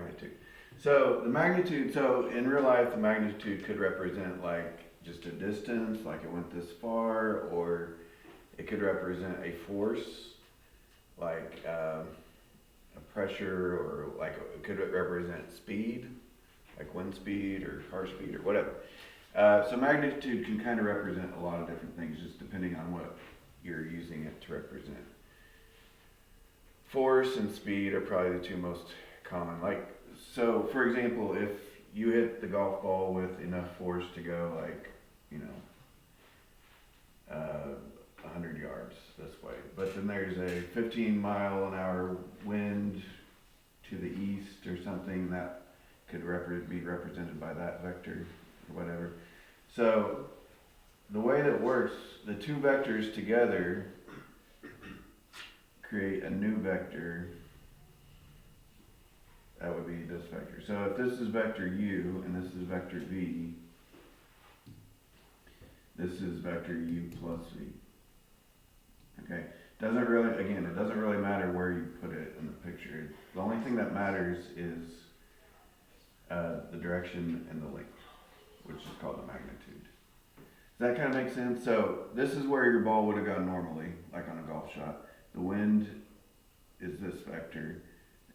magnitude. So the magnitude, so in real life, the magnitude could represent like just a distance, like it went this far, or it could represent a force, like a pressure, or like it could represent speed, like wind speed or car speed or whatever. So magnitude can kind of represent a lot of different things, just depending on what you're using it to represent. Force and speed are probably the two most common. Like, so for example, if you hit the golf ball with enough force to go like, you know, 100 yards this way, but then there's a 15-mile-an-hour wind to the east or something, that could be represented by that vector or whatever. So the way that works, the two vectors together create a new vector. That would be this vector. So if this is vector u and this is vector v, this is vector u plus v. Okay, doesn't really, again, it doesn't really matter where you put it in the picture. The only thing that matters is the direction and the length, which is called the magnitude. Does that kind of make sense? So this is where your ball would have gone normally, like on a golf shot. The wind is this vector,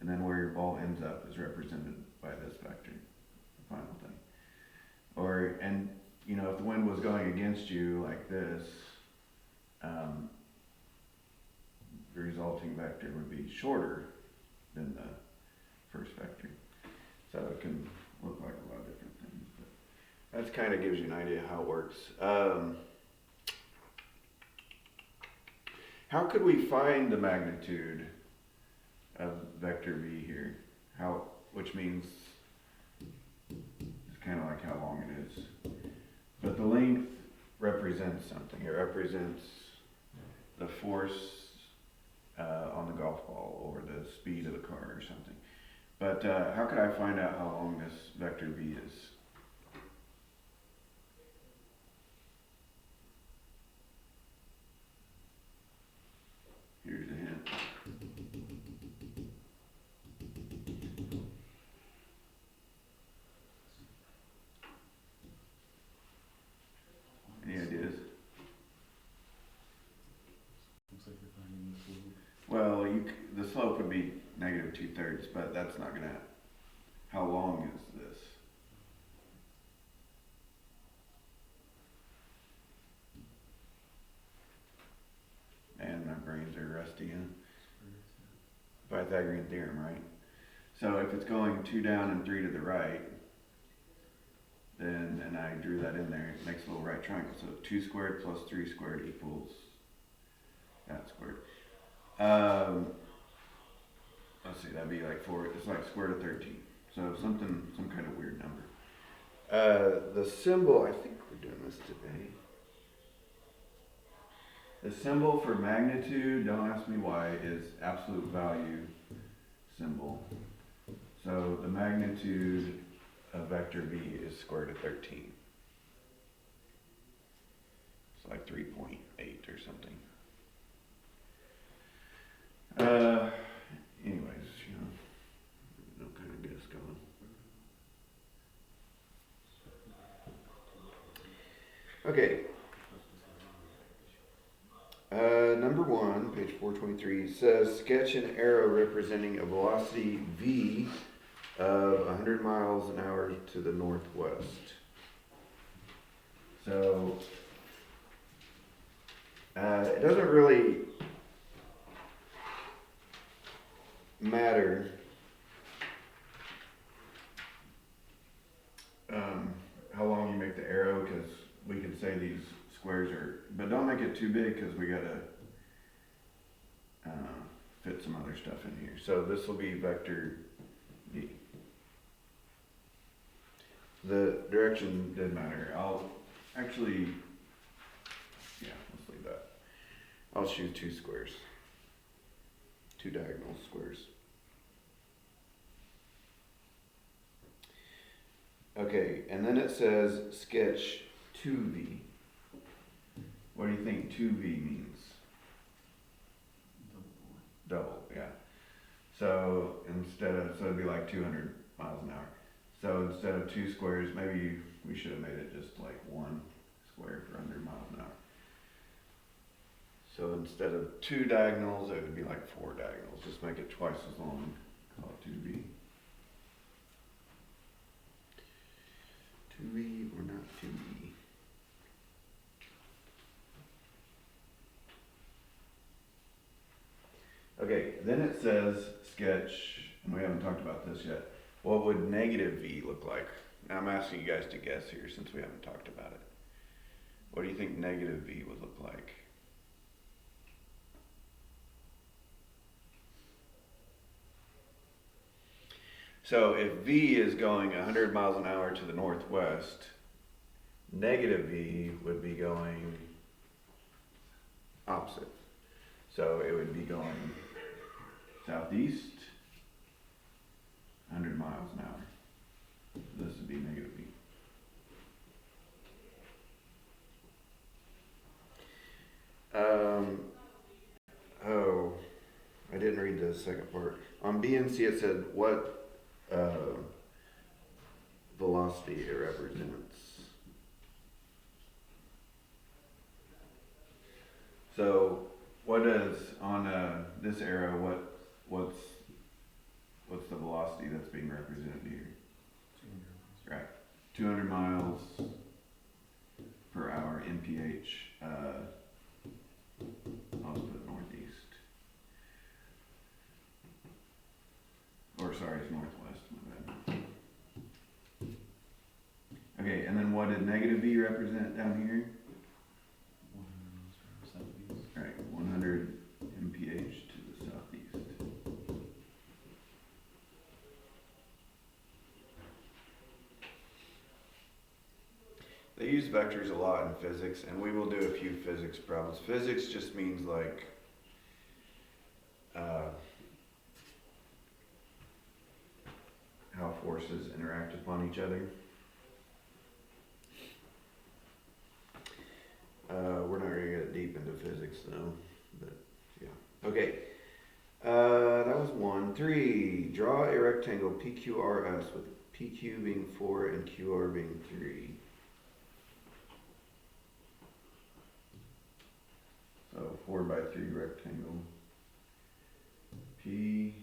and then where your ball ends up is represented by this vector, the final thing. Or, and you know, if the wind was going against you like this, the resulting vector would be shorter than the first vector. So it can look like a lot of different things, but that kind of gives you an idea how it works. How could we find the magnitude of vector v here? Which means it's kind of like how long it is. But the length represents something. It represents the force on the golf ball or the speed of the car or something. But how could I find out how long this vector v is? Here's a hint. Any ideas? Looks like you're finding the slope. Well, the slope would be negative 2/3, but that's not gonna. How long is this? And my brains are rusty in Pythagorean theorem, right? So if it's going 2 down and 3 to the right, then, and I drew that in there, it makes a little right triangle. So 2 squared plus 3 squared equals that squared. Let's see, that'd be like 4, it's like square root of 13. So some kind of weird number. The symbol, I think we're doing this today. The symbol for magnitude, don't ask me why, is absolute value symbol. So the magnitude of vector v is square root of 13. It's like 3.8 or something. Anyways, you know, no kind of guess going. Okay. Number 1, page 423, says sketch an arrow representing a velocity v of 100 miles an hour to the northwest. So it doesn't really matter how long you make the arrow, because we can say these squares are, but don't make it too big because we gotta fit some other stuff in here. So this will be vector v. The direction did matter. I'll actually, yeah, let's leave that. I'll choose 2 squares, 2 diagonal squares. Okay, and then it says sketch 2v. What do you think 2v means? Double. Double, yeah. So instead of, so it'd be like 200 miles an hour. So instead of 2 squares, maybe we should have made it just like 1 square for 100 miles an hour. So instead of 2 diagonals, it would be like 4 diagonals. Just make it twice as long. Call it 2v. 2v or not 2v? Okay, then it says sketch, and we haven't talked about this yet. What would negative v look like? Now I'm asking you guys to guess here since we haven't talked about it. What do you think negative v would look like? So if v is going 100 miles an hour to the northwest, negative v would be going opposite. So it would be going southeast, 100 miles an hour. This would be negative v. Oh, I didn't read the second part. On B and C it said what velocity it represents. So what is on this arrow? What's the velocity that's being represented here? 200. Right, 200 miles per hour mph. I'll just put northeast. Or sorry, it's northwest. My bad. Okay, and then what did negative v represent down here? 100 miles from southeast. Right, 100 mph to the southeast. They use vectors a lot in physics, and we will do a few physics problems. Physics just means like how forces interact upon each other. We're not going to get deep into physics though, but yeah. Okay, that was 1. 3, draw a rectangle PQRS with PQ being 4 and QR being 3. So 4 by 3 rectangle. P,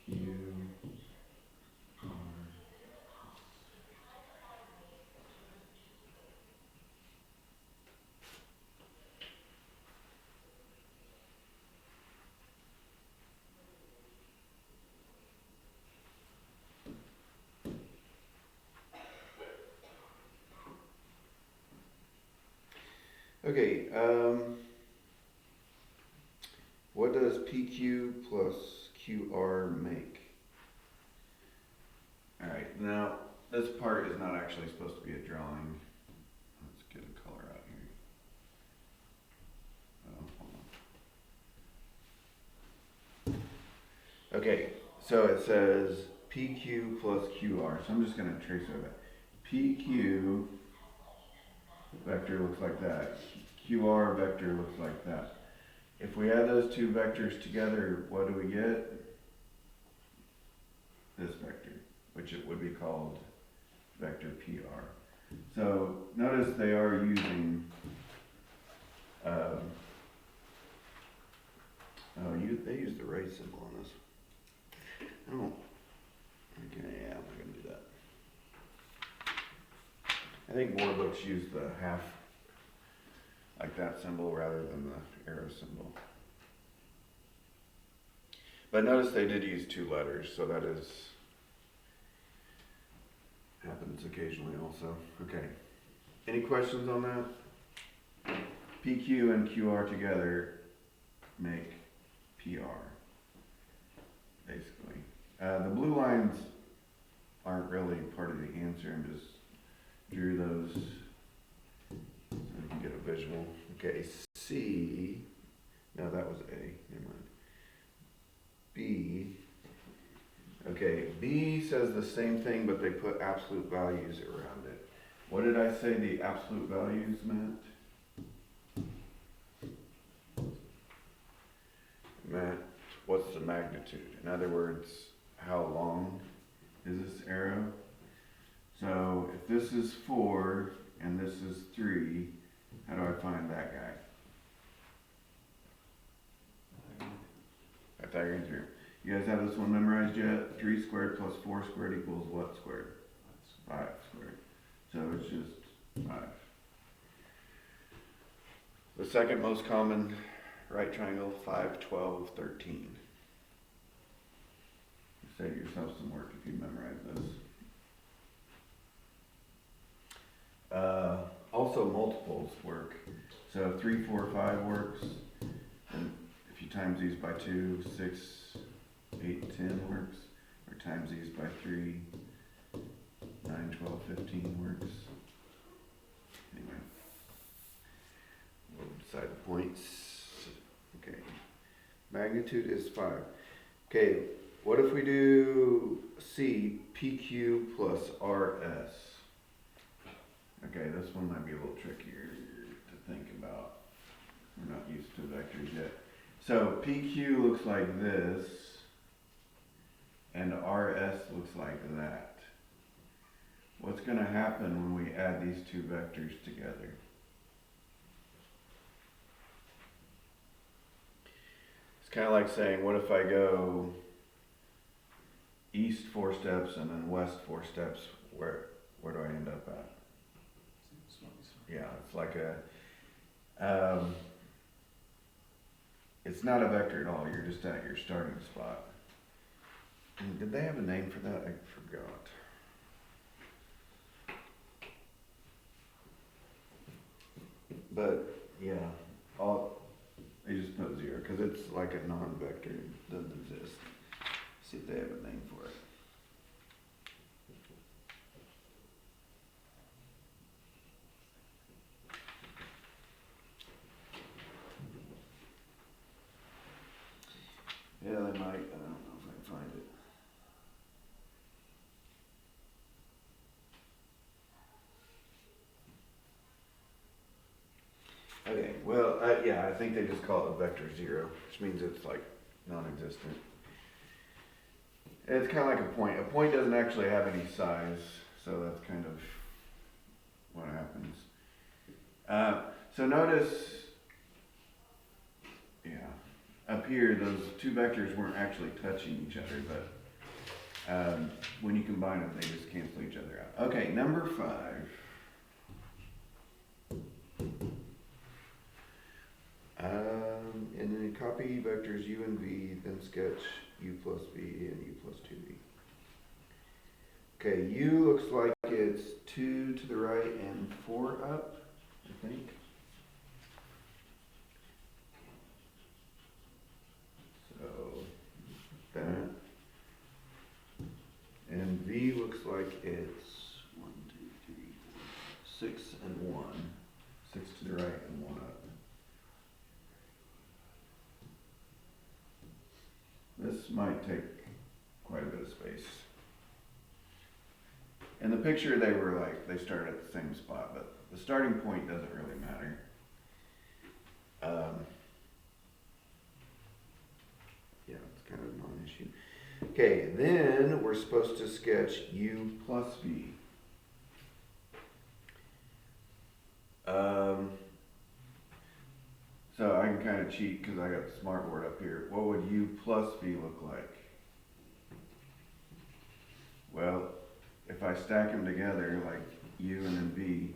Q, R. Okay, what does PQ plus QR make? Alright, now this part is not actually supposed to be a drawing. Let's get a color out here. Oh, hold on. Okay, so it says PQ plus QR, so I'm just going to trace over that. PQ vector looks like that. QR vector looks like that. If we add those two vectors together, what do we get? This vector, which it would be called vector PR. So notice they are using, they use the right symbol on this. Oh, okay, yeah, I'm not gonna do that. I think more books use the half, like that symbol, rather than the arrow symbol. But notice they did use 2 letters, so that is, happens occasionally also. Okay, any questions on that? PQ and QR together make PR, basically. The blue lines aren't really part of the answer, I'm just drew those so you can get a visual. Okay, C, no, that was A, never mind. B, okay, B says the same thing, but they put absolute values around it. What did I say the absolute values meant? What's the magnitude? In other words, how long is this arrow. So if this is 4 and this is 3, how do I find that guy? Pythagorean theorem. You guys have this one memorized yet? 3 squared plus 4 squared equals what squared? 5 squared. So it's just 5. The second most common right triangle, 5, 12, 13. Save yourself some work if you memorize this. Also multiples work. So 3, 4, 5 works. And if you times these by 2, 6, 8, 10 works. Or times these by 3, 9, 12, 15 works. Anyway. We'll decide the points. Okay. Magnitude is 5. Okay, what if we do C, PQ plus RS? Okay, this one might be a little trickier to think about. We're not used to vectors yet. So PQ looks like this, and RS looks like that. What's going to happen when we add these two vectors together? It's kind of like saying, what if I go east 4 steps and then west 4 steps? Where do I end up at? Yeah, it's like a, it's not a vector at all, you're just at your starting spot. And did they have a name for that? I forgot. But, yeah, they just put 0, because it's like a non-vector, it doesn't exist. See if they have a name for it. Yeah, they might. I don't know if I can find it. Okay, well, yeah, I think they just call it a vector 0, which means it's like non-existent. It's kind of like a point. A point doesn't actually have any size, so that's kind of what happens. So notice, yeah, up here, those two vectors weren't actually touching each other, but when you combine them, they just cancel each other out. Okay, number 5. And then copy vectors u and v, then sketch u plus v and u plus 2v. Okay, u looks like it's 2 to the right and 4 up, I think. So, that. And v looks like it's 1, 2, 3, 4, 6 and 1. 6 to the right and 1 up. This might take quite a bit of space. In the picture, they were like, they started at the same spot, but the starting point doesn't really matter. Yeah, it's kind of a non-issue. Okay, then we're supposed to sketch u plus v. So I can kind of cheat because I got the smart board up here. What would u plus v look like? Well, if I stack them together, like u and then v,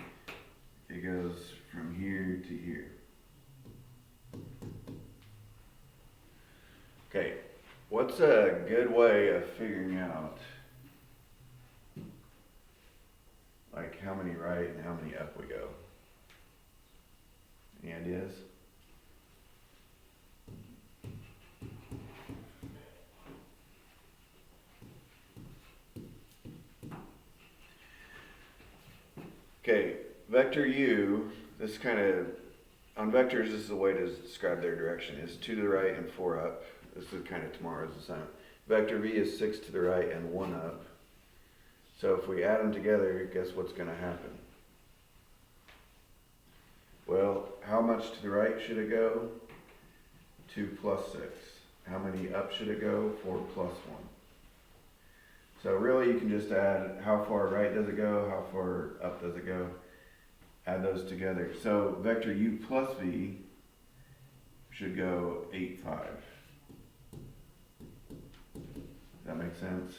it goes from here to here. Okay, what's a good way of figuring out like how many right and how many up we go? Any ideas? Okay, vector u, this kind of, on vectors, this is a way to describe their direction, is 2 to the right and 4 up. This is kind of tomorrow's assignment. Vector v is 6 to the right and 1 up. So if we add them together, guess what's going to happen? Well, how much to the right should it go? 2 plus 6. How many up should it go? 4 plus 1. So really you can just add how far right does it go, how far up does it go, add those together. So vector u plus v should go 8, 5. Does that make sense?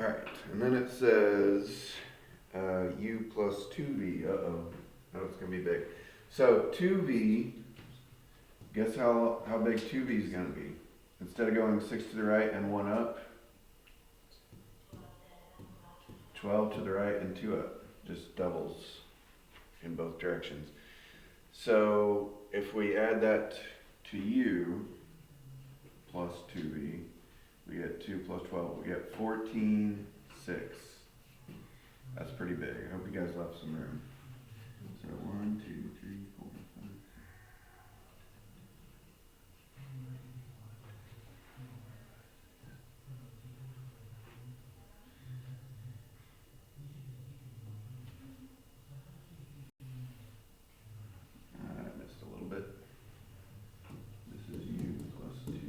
Alright, and then it says u plus 2v. Uh-oh. Oh, it's going to be big. So 2v, guess how big 2v is going to be? Instead of going 6 to the right and 1 up, 12 to the right and 2 up. Just doubles in both directions. So if we add that to u plus 2v, we get 2 plus 12. We get 14, 6. That's pretty big. I hope you guys left some room. So 1, 2, 3, 4, 5. I missed a little bit. This is u plus 2v.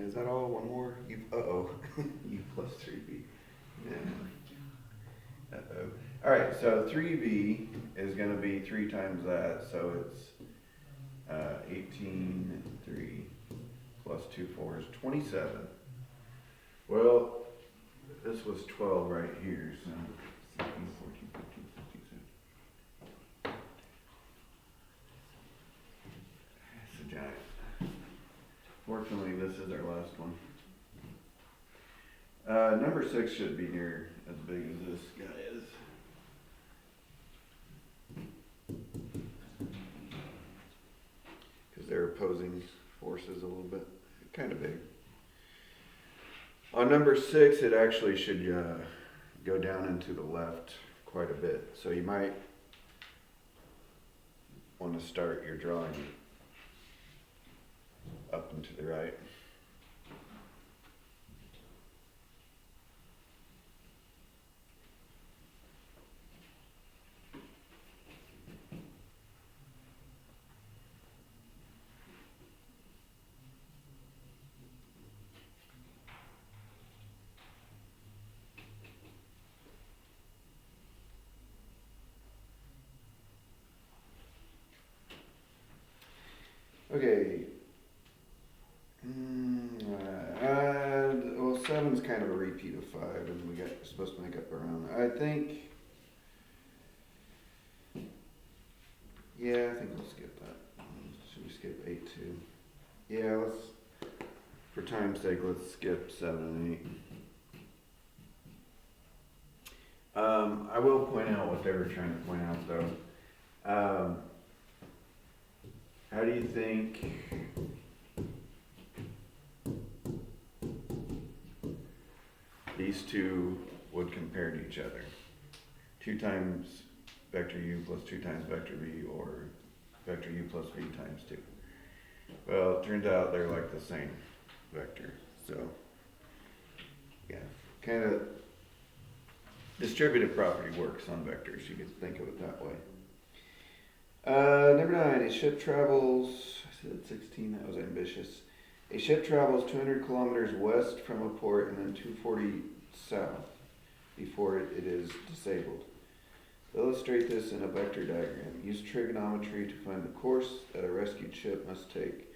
Is that all? One more? Uh-oh. U plus 3b. Yeah. Uh-oh. Alright, so 3b is going to be 3 times that, so it's 18, 3 plus 2 4s, 27. Well, this was 12 right here, so 16, 14, 15, 16, 17. It's a giant. Fortunately, this is our last one. Number 6 should be near as big as this guy is. Because they're opposing forces a little bit. Kind of big. On number 6, it actually should go down into the left quite a bit. So you might want to start your drawing up and to the right. Okay. Well, 7's kind of a repeat of 5, and we got supposed to make up around. I think we'll skip that. Should we skip 8 too? Yeah, for time's sake, let's skip 7 and 8. I will point out what they were trying to point out though. How do you think these two would compare to each other? 2 times vector u plus 2 times vector v, or vector u plus v times 2. Well, it turns out they're like the same vector. So, yeah, kind of distributive property works on vectors. You can think of it that way. Number 9, a ship travels, I said 16, that was ambitious. A ship travels 200 kilometers west from a port and then 240 south before it is disabled. Illustrate this in a vector diagram. Use trigonometry to find the course that a rescued ship must take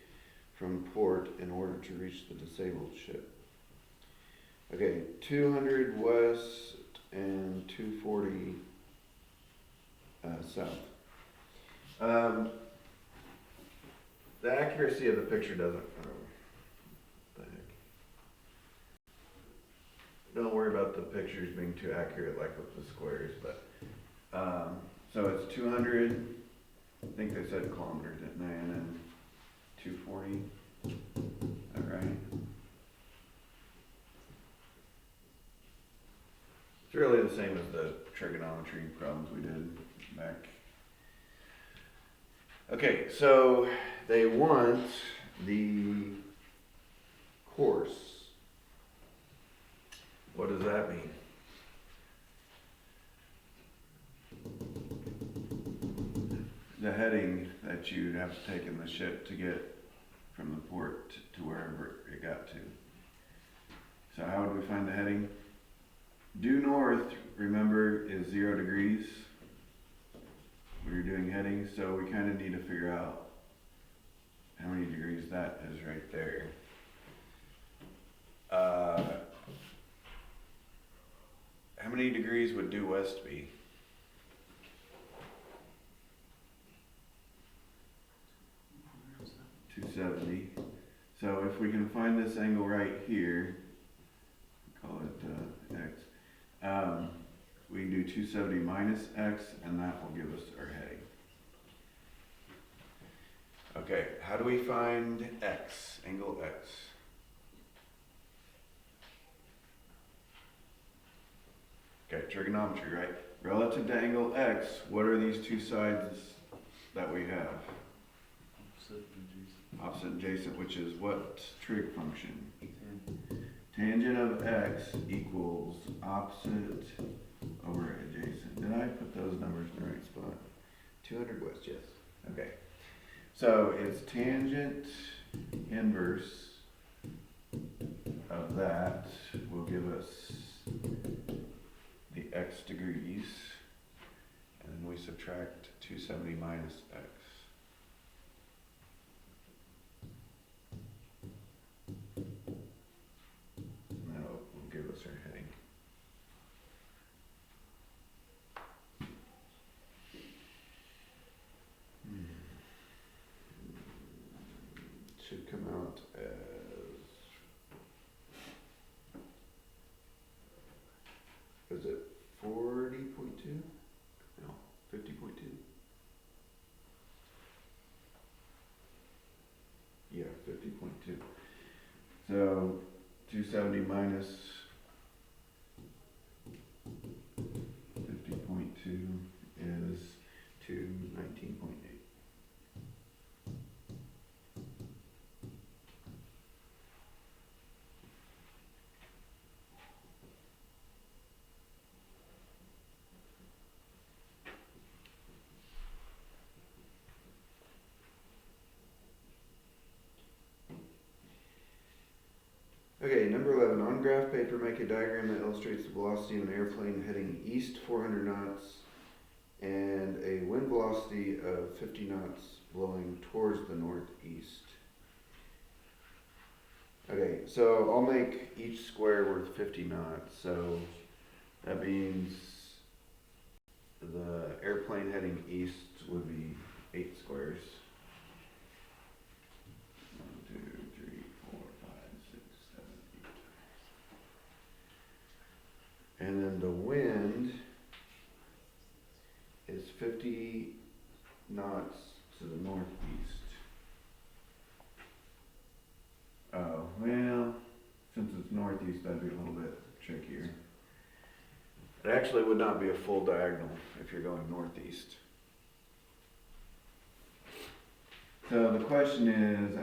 from port in order to reach the disabled ship. Okay, 200 west and 240 south. The accuracy of the picture doesn't. What the heck? Don't worry about the pictures being too accurate, like with the squares. But so it's 200. I think they said kilometers, didn't they? And then 240. All right. It's really the same as the trigonometry problems we did back. Okay, so they want the course. What does that mean? The heading that you'd have to take in the ship to get from the port to wherever it got to. So how would we find the heading? Due north, remember, is 0 degrees when you're doing headings, so we kind of need to figure out how many degrees that is right there. How many degrees would due west be? 270. So if we can find this angle right here, call it x, we can do 270 minus x, and that will give us our heading. Okay, how do we find x, angle x? Okay, trigonometry, right? Relative to angle x, what are these two sides that we have? Opposite adjacent, which is what trig function? Tangent of x equals opposite over adjacent. Did I put those numbers in the right spot? 200 west, yes. Okay. So it's tangent inverse of that will give us the x degrees, and then we subtract 270 minus x. And that will give us our heading. Should come out as is it 40.2? No, 50.2. Yeah, 50.2. So 270 minus 50.2 is 219.8. Okay, number 11. On graph paper, make a diagram that illustrates the velocity of an airplane heading east 400 knots and a wind velocity of 50 knots blowing towards the northeast. Okay, so I'll make each square worth 50 knots. So that means the airplane heading east would be 8 squares. 1, 2, 3, 4, 5, 6, 7, 8. And then the wind is 50 knots to the northeast. Oh, well, since it's northeast, that'd be a little bit trickier. It actually would not be a full diagonal if you're going northeast. So the question is,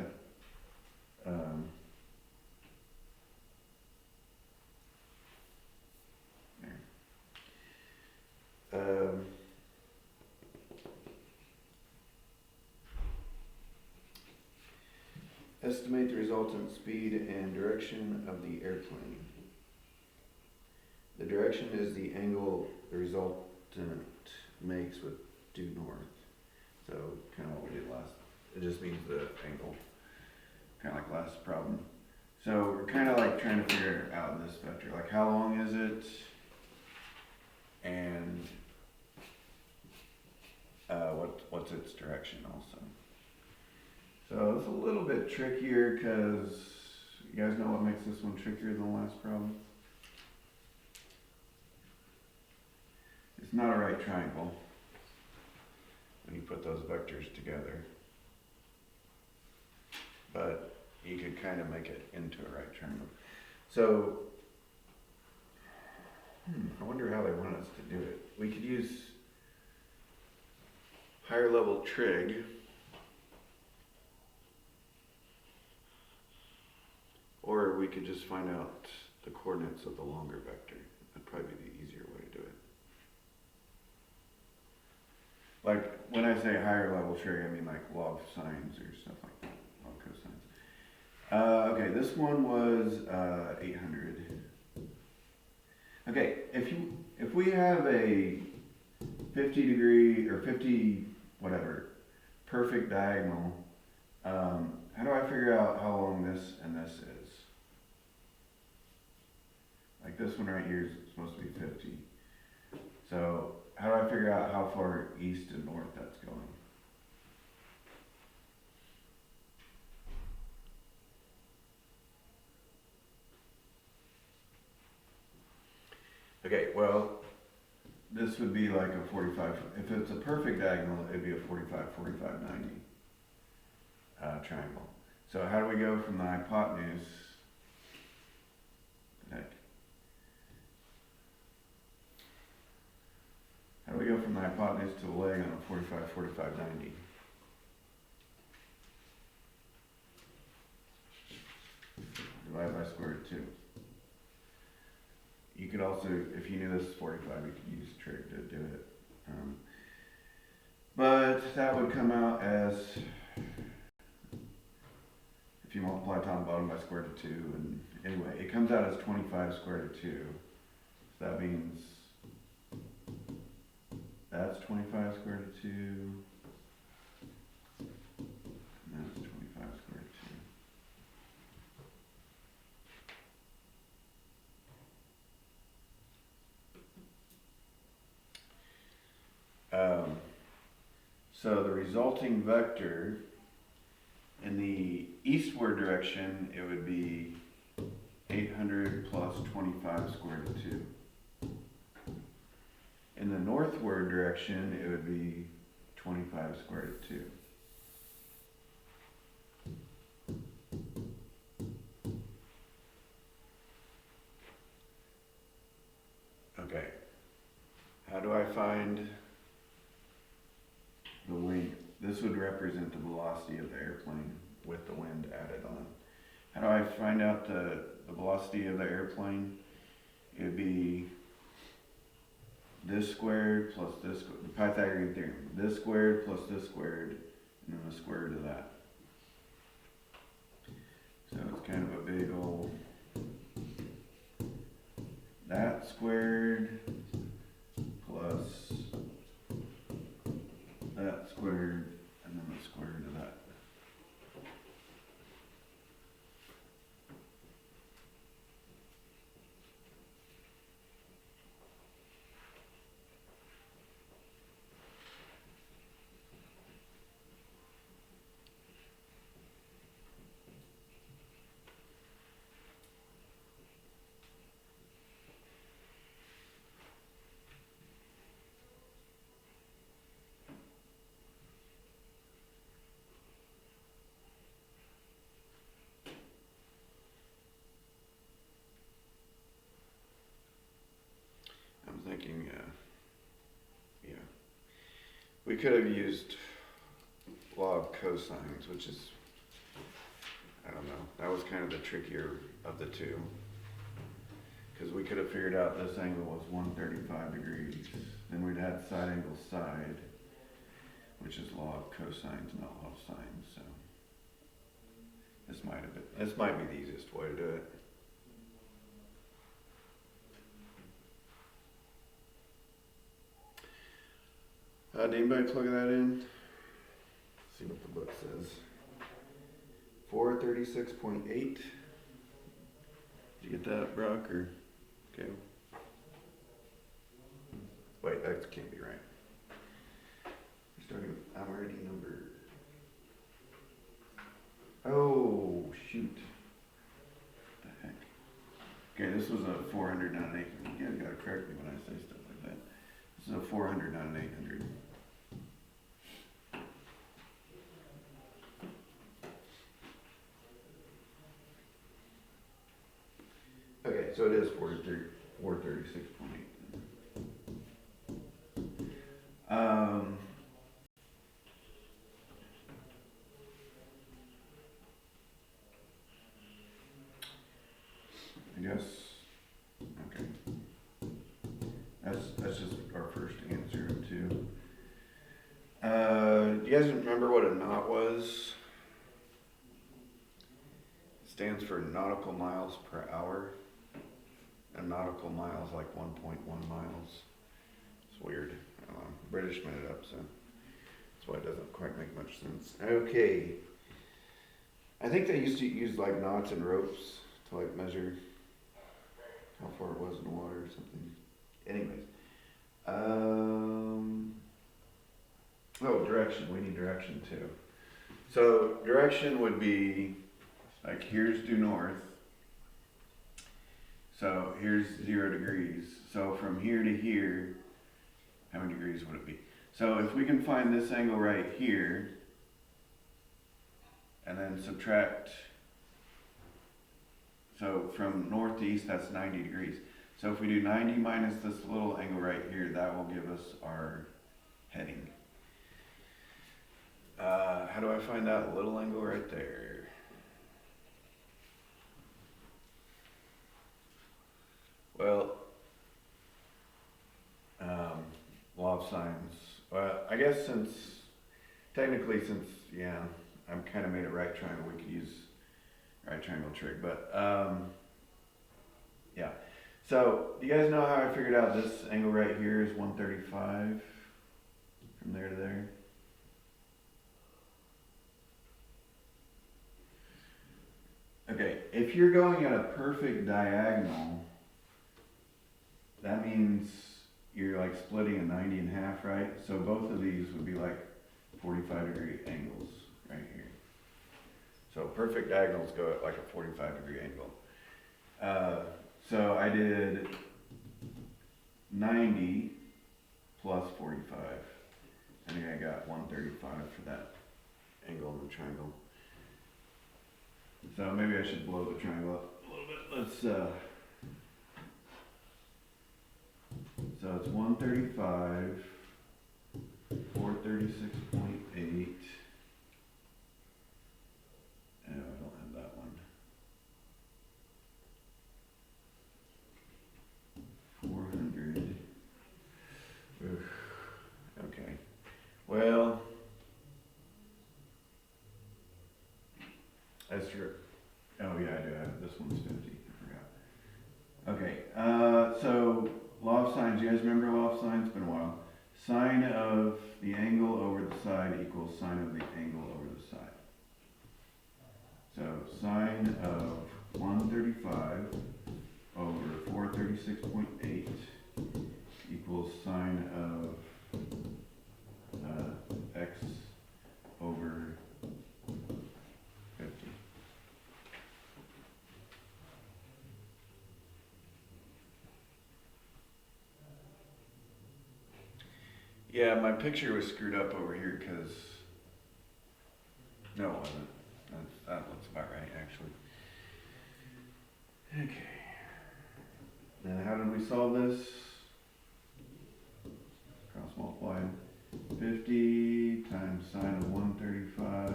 estimate the resultant speed and direction of the airplane. The direction is the angle the resultant makes with due north. So kind of what we did last. It just means the angle, kind of like last problem. So we're kind of like trying to figure out this vector, like how long is it, and what's its direction also. So it's a little bit trickier because you guys know what makes this one trickier than the last problem? It's not a right triangle when you put those vectors together, but you could kind of make it into a right triangle. So I wonder how they want us to do it. We could use higher level trig. Or we could just find out the coordinates of the longer vector. That'd probably be the easier way to do it. Like, when I say higher level trig, I mean like log sines or stuff like that, log cosines. Okay, this one was 800. Okay, if we have a 50 degree or 50 whatever perfect diagonal, how do I figure out how long this and this is? Like this one right here is supposed to be 50. So how do I figure out how far east and north that's going? Okay, well, this would be like a 45, if it's a perfect diagonal, it'd be a 45, 45, 90 triangle. So how do we go from the hypotenuse? Heck. How do we go from the hypotenuse to the leg on a 45, 45, 90? Divide by square root 2. You could also, if you knew this is 45, you could use a trig to do it. But that would come out as, if you multiply top and bottom by square root of 2, and anyway, it comes out as 25 square root of 2. So that means that's 25 square root of 2, and that's 25 square root of 2. So the resulting vector in the eastward direction, it would be 800 plus 25 square root of 2. In the northward direction, it would be 25 square root of 2. Okay. How do I find the length? This would represent the velocity of the airplane with the wind added on. How do I find out the velocity of the airplane? It would be this squared plus this, the Pythagorean theorem. This squared plus this squared, and then the square root of that. So it's kind of a big old, that squared plus that squared, and then the square root of that. I'm thinking, yeah, we could have used law of cosines, which is, I don't know, that was kind of the trickier of the two. Because we could have figured out this angle was 135 degrees. Then we'd had side angle side, which is law of cosines, not law of sines. So this might be the easiest way to do it. Did anybody plug that in? See what the book says. 436.8. Did you get that, Brock? Or okay. Wait, that can't be right. I'm already numbered. Oh shoot! What the heck? Okay, this was a 400, not an 800. You guys gotta correct me when I say stuff like that. This is a 400, not an 800. Okay, so it is 43. 436.8. I guess, okay. That's just our first answer too. Do you guys remember what a knot was? It stands for nautical miles per hour. A nautical mile is like 1.1 miles. It's weird. I don't know. British made it up, so that's why it doesn't quite make much sense. Okay. I think they used to use like knots and ropes to like measure how far it was in the water or something. Anyways. Oh, direction. We need direction too. So direction would be like here's due north. So here's 0 degrees. So from here to here, how many degrees would it be? So if we can find this angle right here, and then subtract, so from north to east, that's 90 degrees. So if we do 90 minus this little angle right here, that will give us our heading. How do I find that little angle right there? Well, law of sines. Well, I guess technically since, yeah, I'm kind of made a right triangle, we could use right triangle trick, but, yeah. So, do you guys know how I figured out this angle right here is 135 from there to there? Okay, if you're going at a perfect diagonal, that means you're like splitting a 90 in half, right? So both of these would be like 45-degree angles right here. So perfect diagonals go at like a 45-degree angle. So I did 90 plus 45. I think I got 135 for that angle in the triangle. So maybe I should blow the triangle up a little bit. Let's, so it's 135, 436.8. Oh, I don't have that one. 400. Oof. Okay. Well, that's true. Oh yeah, I do have this one's 50. I forgot. Okay. So law of sines. You guys remember law of sines? It's been a while. Sine of the angle over the side equals sine of the angle over the side. So sine of 135 over 436.8 equals sine of x over 50. Yeah, my picture was screwed up over here because, no it wasn't. That looks about right actually. Okay. And how did we solve this? Cross multiply 50 times sine of 135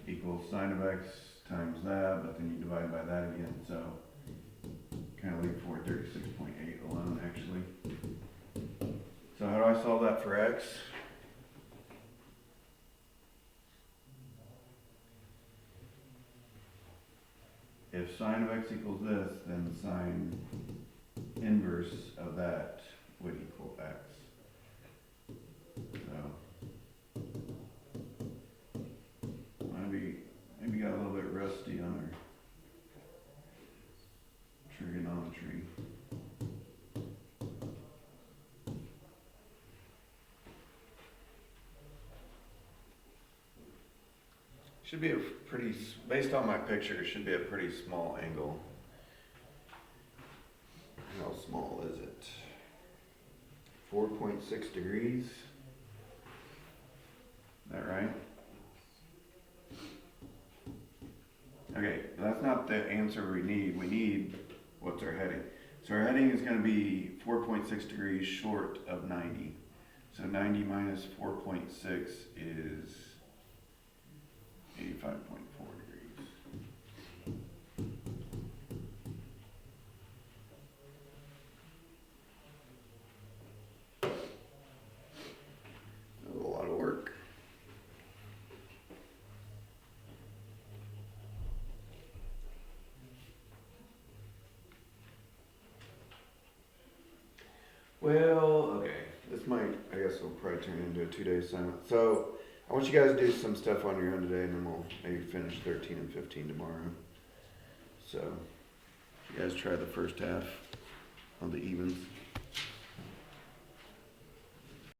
equals sine of x times that, but then you divide by that again, so kind of leave 436.8 alone actually. So how do I solve that for x? If sine of x equals this, then sine inverse of that would equal x. So maybe got a little bit rusty on our trigonometry. Should be a pretty, based on my picture, it should be a pretty small angle. How small is it? 4.6 degrees. Is that right? Okay, that's not the answer we need. We need what's our heading. So our heading is gonna be 4.6 degrees short of 90. So 90 minus 4.6 is 85.4 degrees. That was a lot of work. Well, okay, this might, I guess we'll probably turn into a 2-day assignment. So, I want you guys to do some stuff on your own today, and then we'll maybe finish 13 and 15 tomorrow. So, you guys try the first half on the evens.